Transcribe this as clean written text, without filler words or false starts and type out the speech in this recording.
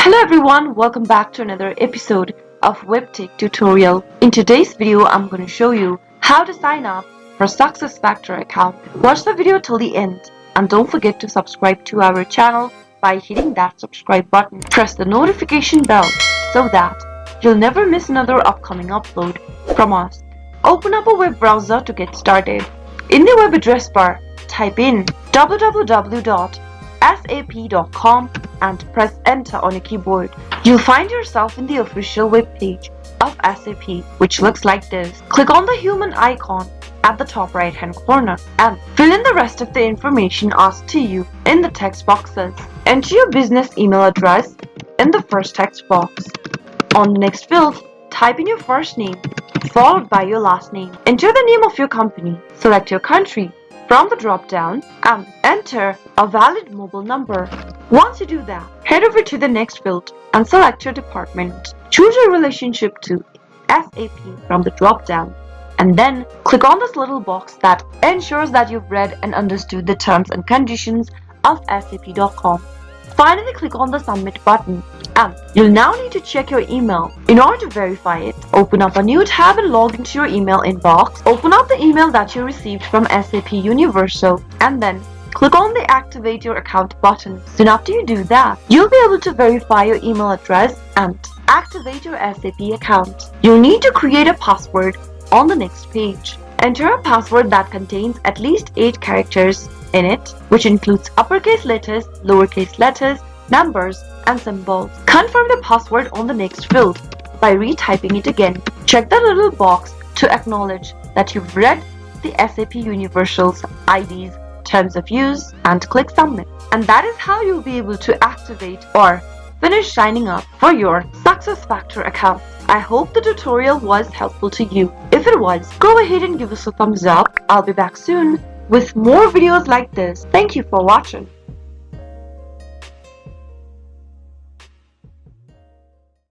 Hello everyone, welcome back to another episode of Webtech Tutorial. In today's video, I'm going to show you how to sign up for SuccessFactors account. Watch the video till the end and don't forget to subscribe to our channel by hitting that subscribe button. Press the notification bell so that you'll never miss another upcoming upload from us. Open up a web browser to get started. In the web address bar, type in www.sap.com and press enter on your keyboard. You'll find yourself in the official web page of SAP, which looks like this. Click on the human icon at the top right hand corner and fill in the rest of the information asked to you in the text boxes. Enter your business email address in the first text box. On the next field, type in your first name followed by your last name. Enter the name of your company. Select your country from the drop down and enter a valid mobile number. Once you do that, head over to the next field and select your department. Choose your relationship to SAP from the drop down and then click on this little box that ensures that you've read and understood the terms and conditions of SAP.com. Finally, click on the submit button and you'll now need to check your email. In order to verify it, open up a new tab and log into your email inbox. Open up the email that you received from SAP Universal and then click on the activate your account button. Soon after you do that, you'll be able to verify your email address and activate your SAP account. You'll need to create a password on the next page. Enter a password that contains at least 8 characters in it, which includes uppercase letters, lowercase letters, numbers, and symbols. Confirm the password on the next field by retyping it again. Check the little box to acknowledge that you've read the SAP Universal's ID's terms of use and click submit. And that is how you'll be able to activate or finish signing up for your SuccessFactors account. I hope the tutorial was helpful to you. If it was, go ahead and give us a thumbs up. I'll be back soon with more videos like this. Thank you for watching.